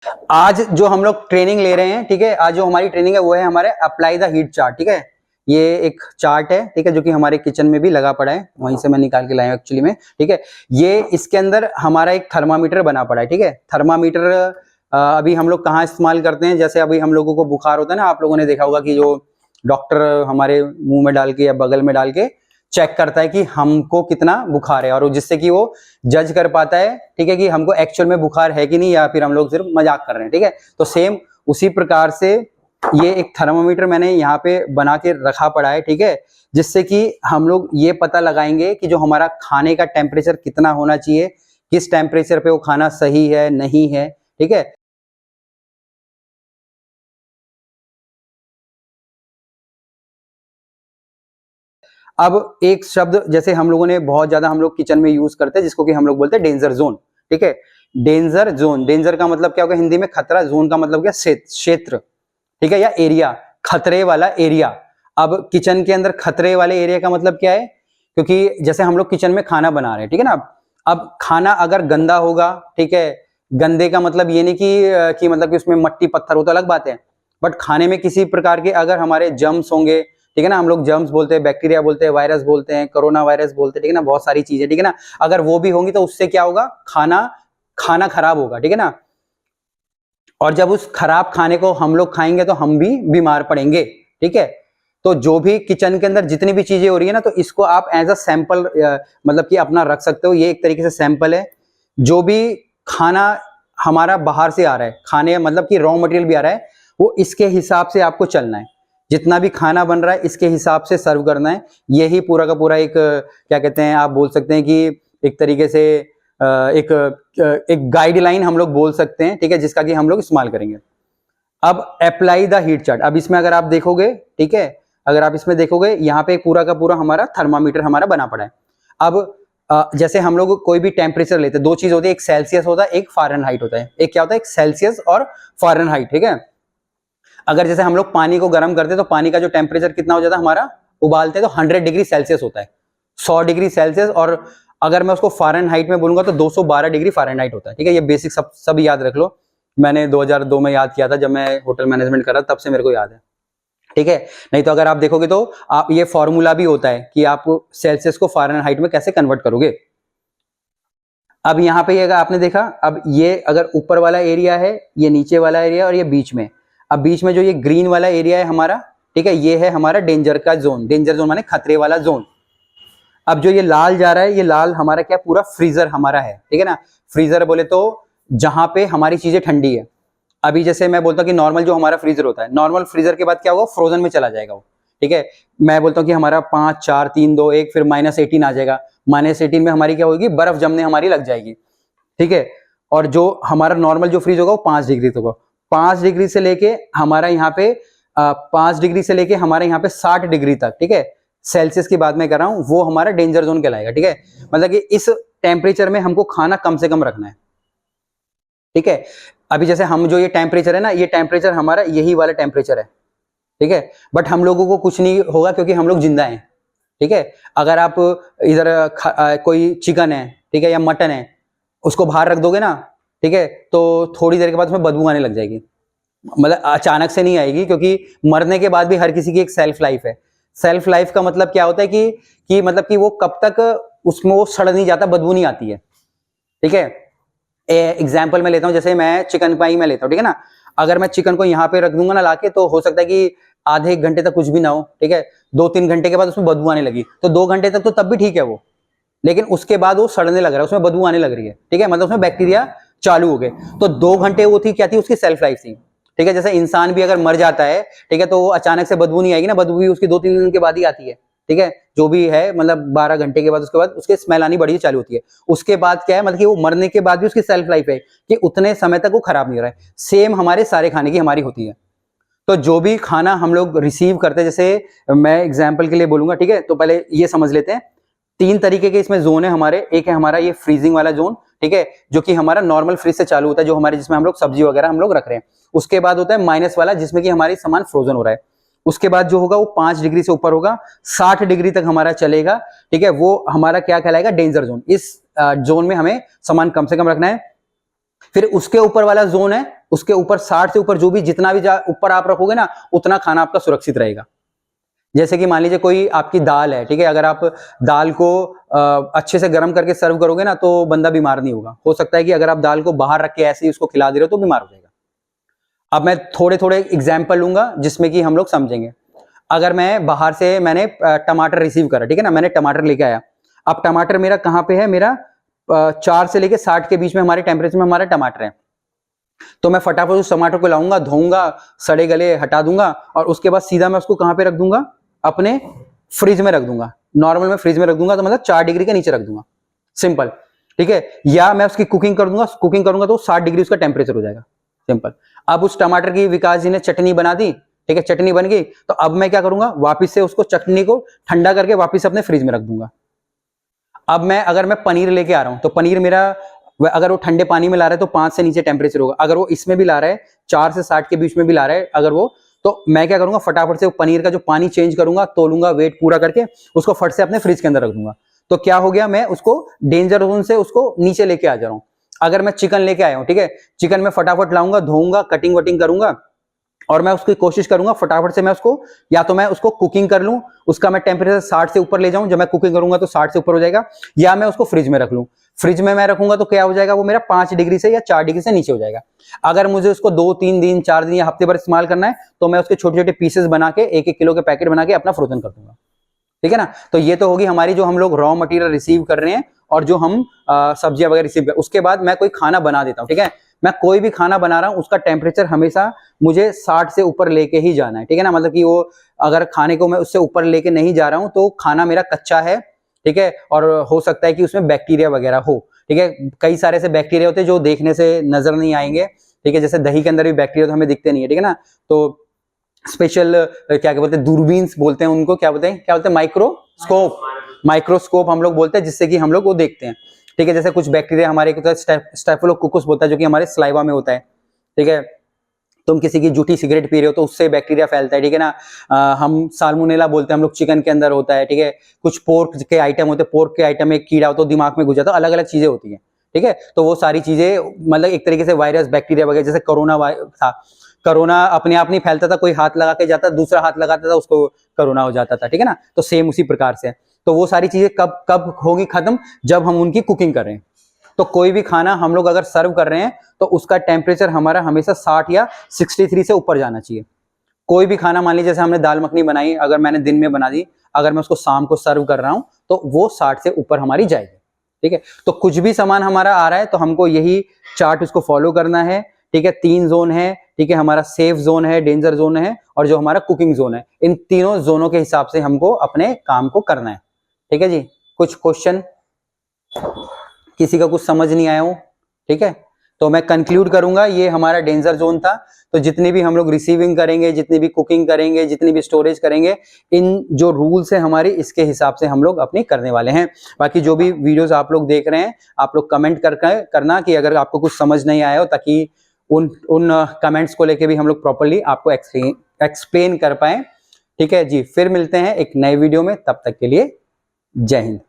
आज जो हम लोग ट्रेनिंग ले रहे हैं, ठीक है, आज जो हमारी ट्रेनिंग है वो है हमारे अप्लाई द हीट चार्ट। ठीक है, ये एक चार्ट है, ठीक है, जो कि हमारे किचन में भी लगा पड़ा है, वहीं से मैं निकाल के लाया एक्चुअली में। ठीक है, ये इसके अंदर हमारा एक थर्मामीटर बना पड़ा है। ठीक है, थर्मामीटर अभी हम लोग कहाँ इस्तेमाल करते हैं, जैसे अभी हम लोगों को बुखार होता है ना, आप लोगों ने देखा होगा कि जो डॉक्टर हमारे मुंह में डाल के या बगल में डाल के चेक करता है कि हमको कितना बुखार है, और जिससे कि वो जज कर पाता है, ठीक है, कि हमको एक्चुअल में बुखार है कि नहीं, या फिर हम लोग सिर्फ मजाक कर रहे हैं। ठीक है, तो सेम उसी प्रकार से ये एक थर्मामीटर मैंने यहाँ पे बना के रखा पड़ा है। ठीक है, जिससे कि हम लोग ये पता लगाएंगे कि जो हमारा खाने का टेम्परेचर कितना होना चाहिए, किस टेम्परेचर पे वो खाना सही है नहीं है। ठीक है, अब एक शब्द जैसे हम लोगों ने बहुत ज्यादा हम लोग किचन में यूज करते हैं, जिसको कि हम लोग बोलते हैं डेंजर जोन। ठीक है, डेंजर जोन, डेंजर का मतलब क्या होगा हिंदी में, खतरा, जोन का मतलब क्या, क्षेत्र, ठीक है, या एरिया, खतरे वाला एरिया। अब किचन के अंदर खतरे वाले एरिया का मतलब क्या है, क्योंकि जैसे हम लोग किचन में खाना बना रहे हैं, ठीक है ना, अब खाना अगर गंदा होगा, ठीक है, गंदे का मतलब ये नहीं कि मतलब कि उसमें मट्टी पत्थर हो तो अलग बात है, बट खाने में किसी प्रकार के अगर हमारे जर्म्स होंगे, ठीक है ना, हम लोग जर्म्स बोलते हैं, बैक्टीरिया बोलते हैं, वायरस बोलते हैं, कोरोना वायरस बोलते हैं, ठीक है ना, बहुत सारी चीजें, ठीक है ना, अगर वो भी होंगी तो उससे क्या होगा, खाना खाना खराब होगा। ठीक है ना, और जब उस खराब खाने को हम लोग खाएंगे तो हम भी बीमार पड़ेंगे। ठीक है, तो जो भी किचन के अंदर जितनी भी चीजें हो रही है ना, तो इसको आप एज अ सैंपल मतलब कि अपना रख सकते हो, ये एक तरीके से सैंपल है। जो भी खाना हमारा बाहर से आ रहा है, खाने मतलब कि रॉ मटेरियल भी आ रहा है, वो इसके हिसाब से आपको चलना है, जितना भी खाना बन रहा है इसके हिसाब से सर्व करना है। यही पूरा का पूरा एक क्या कहते हैं, आप बोल सकते हैं कि एक तरीके से एक गाइडलाइन हम लोग बोल सकते हैं, ठीक है, जिसका कि हम लोग इस्तेमाल करेंगे। अब अप्लाई द हीट चार्ट, अब इसमें अगर आप देखोगे, ठीक है, अगर आप इसमें देखोगे, यहाँ पे पूरा का पूरा हमारा थर्मामीटर हमारा बना पड़ा है। अब जैसे हम लोग कोई भी टेम्परेचर लेते हैं, दो चीज होती है, एक सेल्सियस होता है, एक फ़ारेनहाइट होता है। एक क्या होता है, एक सेल्सियस और फ़ारेनहाइट। ठीक है, अगर जैसे हम लोग पानी को गर्म करते हैं तो पानी का जो टेम्परेचर कितना हो जाता है हमारा, उबालते हैं तो 100 डिग्री सेल्सियस होता है, 100 डिग्री सेल्सियस, और अगर मैं उसको फ़ारेनहाइट में बोलूंगा तो 212 डिग्री फ़ारेनहाइट होता है। ठीक है, ये बेसिक सब याद रख लो, मैंने 2002 में याद किया था जब मैं होटल मैनेजमेंट कर रहा था, तब से मेरे को याद है। ठीक है, नहीं तो अगर आप देखोगे तो आप ये फॉर्मूला भी होता है कि आप सेल्सियस को फ़ारेनहाइट में कैसे कन्वर्ट करोगे। अब यहाँ पे अगर आपने देखा, अब ये अगर ऊपर वाला एरिया है, ये नीचे वाला एरिया, और ये बीच में, अब बीच में जो ये ग्रीन वाला एरिया है हमारा, ठीक है, ये है हमारा डेंजर का जोन, डेंजर जोन माने खतरे वाला जोन। अब जो ये लाल जा रहा है, ये लाल हमारा क्या, पूरा फ्रीजर हमारा है। ठीक है ना, फ्रीजर बोले तो जहां पे हमारी चीजें ठंडी है। अभी जैसे मैं बोलता हूँ कि नॉर्मल जो हमारा फ्रीजर होता है, नॉर्मल फ्रीजर के बाद क्या होगा, फ्रोजन में चला जाएगा वो। ठीक है, मैं बोलता हूँ कि हमारा 5 4 3 2 1, फिर -18 आ जाएगा। -18 में हमारी क्या होगी, बर्फ जमने हमारी लग जाएगी। ठीक है, और जो हमारा नॉर्मल जो फ्रीज होगा वो 5 डिग्री तक होगा। 5 डिग्री से लेके हमारा यहाँ पे 5 डिग्री से लेके हमारे यहाँ पे 60 डिग्री तक, ठीक है, सेल्सियस की बात मैं कर रहा हूँ, वो हमारा डेंजर जोन कहलाएगा। ठीक है, मतलब कि इस टेम्परेचर में हमको खाना कम से कम रखना है। ठीक है, अभी जैसे हम जो ये टेम्परेचर है ना, ये टेम्परेचर हमारा यही वाला टेम्परेचर है। ठीक है, बट हम लोगों को कुछ नहीं होगा क्योंकि हम लोग जिंदा हैं। ठीक है, अगर आप इधर कोई चिकन है, ठीक है, या मटन है, उसको बाहर रख दोगे ना, ठीक है, तो थोड़ी देर के बाद उसमें बदबू आने लग जाएगी। मतलब अचानक से नहीं आएगी, क्योंकि मरने के बाद भी हर किसी की एक सेल्फ लाइफ है। सेल्फ लाइफ का मतलब क्या होता है कि मतलब कि वो कब तक उसमें वो सड़ नहीं जाता, बदबू नहीं आती है। ठीक है, एग्जाम्पल मैं लेता हूं, जैसे मैं चिकन पाई में लेता हूं, ठीक है ना, अगर मैं चिकन को यहाँ पे रख दूंगा ना लाके, तो हो सकता है कि आधे 1 घंटे तक कुछ भी ना हो। ठीक है, 2-3 घंटे के बाद उसमें बदबू आने लगी, तो 2 घंटे तक तो तब भी ठीक है वो, लेकिन उसके बाद वो सड़ने लग रहा है, उसमें बदबू आने लग रही है। ठीक है, मतलब उसमें बैक्टीरिया चालू हो गए। तो 2 घंटे वो थी क्या थी, उसकी सेल्फ लाइफ थी। ठीक है, जैसे इंसान भी अगर मर जाता है, ठीक है, तो अचानक से बदबू नहीं आएगी ना, बदबू भी उसकी 2-3 दिन के बाद ही आती है। ठीक है, जो भी है मतलब 12 घंटे के बाद, उसके बाद उसके स्मेल आनी बड़ी चालू होती है। उसके बाद क्या है, मतलब कि वो मरने के बाद भी उसकी सेल्फ लाइफ है कि उतने समय तक वो खराब नहीं हो रहा है। सेम हमारे सारे खाने की हमारी होती है। तो जो भी खाना हम लोग रिसीव करते हैं, जैसे मैं एग्जाम्पल के लिए बोलूंगा, ठीक है, तो पहले ये समझ लेते हैं, 3 तरीके के इसमें जोन है हमारे। एक है हमारा ये फ्रीजिंग वाला जोन, ठीक है, जो कि हमारा नॉर्मल फ्रीज से चालू होता है, जो हमारे जिसमें हम लोग सब्जी वगैरह हम लोग रख रहे हैं। उसके बाद होता है माइनस वाला, जिसमें कि हमारी सामान फ्रोजन हो रहा है। उसके बाद जो होगा वो 5 डिग्री से ऊपर होगा, 60 डिग्री तक हमारा चलेगा। ठीक है, वो हमारा क्या कहलाएगा, डेंजर जोन। इस जोन में हमें सामान कम से कम रखना है। फिर उसके ऊपर वाला जोन है उसके ऊपर 60 से ऊपर जो भी जितना भी ऊपर आप रखोगे ना, उतना खाना आपका सुरक्षित रहेगा। जैसे कि मान लीजिए कोई आपकी दाल है, ठीक है, अगर आप दाल को अच्छे से गर्म करके सर्व करोगे ना, तो बंदा बीमार नहीं होगा। हो सकता है कि अगर आप दाल को बाहर रख के ऐसे ही उसको खिला दे रहे हो तो बीमार हो जाएगा। अब मैं थोड़े थोड़े एग्जाम्पल लूंगा जिसमें कि हम लोग समझेंगे। अगर मैं बाहर से मैंने टमाटर रिसीव करा, ठीक है ना, मैंने टमाटर लेके आया। अब टमाटर मेरा कहाँ पे है, मेरा 4 से लेके 60 के बीच में हमारे टेम्परेचर में हमारा टमाटर है। तो मैं फटाफट उस टमाटर को लाऊंगा, धोऊंगा, सड़े गले हटा दूंगा और उसके बाद सीधा मैं उसको कहां पे रख दूंगा, अपने फ्रिज में रख दूंगा। नॉर्मल में फ्रिज में रख दूंगा तो मतलब 4 डिग्री के नीचे रख दूंगा, सिंपल, ठीक है। या मैं उसकी कुकिंग कर दूंगा, कुकिंग करूंगा तो 60 डिग्री उसका टेम्परेचर हो जाएगा, सिंपल। अब उस टमाटर की विकास जी ने चटनी बना दी, ठीक है, चटनी बन गई, तो अब मैं क्या करूंगा, वापिस से उसको चटनी को ठंडा करके वापिस अपने फ्रिज में रख दूंगा। अब मैं अगर मैं पनीर लेके आ रहा हूं तो पनीर मेरा अगर वो ठंडे पानी में ला रहा है तो 5 से नीचे टेम्परेचर होगा। अगर वो इसमें भी ला रहा है 4 से 60 के बीच में भी ला रहा है अगर वो, तो मैं क्या करूंगा, फटाफट से पनीर का जो पानी चेंज करूंगा, तोलूंगा, वेट पूरा करके उसको फट से अपने फ्रिज के अंदर रख दूंगा। तो क्या हो गया, मैं उसको डेंजर जोन से उसको नीचे लेके आ जा रहा हूं। अगर मैं चिकन लेके आया हूं, ठीक है, चिकन में फटाफट लाऊंगा, धोऊंगा, कटिंग वटिंग करूंगा और मैं उसकी कोशिश करूंगा फटाफट से मैं उसको, या तो मैं उसको कुकिंग कर लूं, उसका मैं टेम्परेचर 60 से ऊपर ले जाऊं, जब मैं कुकिंग करूंगा तो 60 से ऊपर हो जाएगा, या मैं उसको फ्रिज में रख लूं। फ्रिज में मैं रखूंगा तो क्या हो जाएगा, वो मेरा 5 डिग्री से या 4 डिग्री से नीचे हो जाएगा। अगर मुझे उसको 2-3 दिन, 4 दिन या हफ्ते भर इस्तेमाल करना है तो मैं उसके छोटे छोटे पीसेस बना के 1-1 किलो के पैकेट बना के अपना फ्रोजन कर दूंगा, ठीक है ना। तो ये तो होगी हमारी जो हम लोग रॉ मटेरियल रिसीव कर रहे हैं और जो हम सब्जियां वगैरह रिसीव कर, उसके बाद मैं कोई खाना बना देता हूं, ठीक है। मैं कोई भी खाना बना रहा हूं उसका टेम्परेचर हमेशा मुझे 60 से ऊपर लेके ही जाना है, ठीक है ना। मतलब कि वो अगर खाने को मैं उससे ऊपर लेके नहीं जा रहा हूं तो खाना मेरा कच्चा है, ठीक है, और हो सकता है कि उसमें बैक्टीरिया वगैरह हो, ठीक है। कई सारे ऐसे बैक्टीरिया होते हैं जो देखने से नजर नहीं आएंगे, ठीक है, जैसे दही के अंदर भी बैक्टीरिया तो हमें दिखते नहीं है, ठीक है ना। तो स्पेशल क्या बोलते हैं, दूरबीन्स बोलते हैं उनको, क्या बोलते हैं माइक्रोस्कोप, माइक्रोस्कोप हम लोग बोलते हैं, जिससे कि हम लोग वो देखते हैं, ठीक है। जैसे कुछ बैक्टीरिया हमारे स्टेफिलोकोकस बोलता है जो कि हमारे स्लाइवा में होता है, ठीक है। तुम किसी की जूठी सिगरेट पी रहे हो तो उससे बैक्टीरिया फैलता है, ठीक है ना। हम साल्मोनेला बोलते हैं हम लोग, चिकन के अंदर होता है, ठीक है। कुछ पोर्क के आइटम होते हैं, पोर्क के आइटम में कीड़ा हो तो दिमाग में घुस जाता है, अलग अलग चीजें होती है, ठीक है। तो वो सारी चीजें मतलब एक तरीके से वायरस, बैक्टीरिया वगैरह, जैसे कोरोना था, कोरोना अपने आप नहीं फैलता था, कोई हाथ लगा के जाता, दूसरा हाथ लगाता था, उसको कोरोना हो जाता था, ठीक है ना। तो सेम उसी प्रकार से, तो वो सारी चीजें कब कब होगी खत्म, जब हम उनकी कुकिंग कर रहे हैं। तो कोई भी खाना हम लोग अगर सर्व कर रहे हैं तो उसका टेम्परेचर हमारा हमेशा 60 या 63 से ऊपर जाना चाहिए। कोई भी खाना, मान लीजिए जैसे हमने दाल मखनी बनाई, अगर मैंने दिन में बना दी, अगर मैं उसको शाम को सर्व कर रहा हूं तो वो 60 से ऊपर हमारी जाएगी, ठीक है। तो कुछ भी सामान हमारा आ रहा है तो हमको यही चार्ट उसको फॉलो करना है, ठीक है। 3 जोन है, ठीक है, हमारा सेफ जोन है, डेंजर जोन है और जो हमारा कुकिंग जोन है। इन तीनों जोनों के हिसाब से हमको अपने काम को करना है, ठीक है जी। कुछ क्वेश्चन, किसी का कुछ समझ नहीं आया हो, ठीक है। तो मैं कंक्लूड करूंगा, ये हमारा डेंजर जोन था। तो जितनी भी हम लोग रिसीविंग करेंगे, जितनी भी कुकिंग करेंगे, जितनी भी स्टोरेज करेंगे, इन जो रूल्स है हमारी, इसके हिसाब से हम लोग अपनी करने वाले हैं। बाकी जो भी वीडियोस आप लोग देख रहे हैं, आप लोग कमेंट करना कि अगर आपको कुछ समझ नहीं आया हो, ताकि उन कमेंट्स को लेके भी हम लोग प्रॉपर्ली आपको एक्सप्लेन कर पाए, ठीक है जी। फिर मिलते हैं एक नए वीडियो में, तब तक के लिए जय हिंद।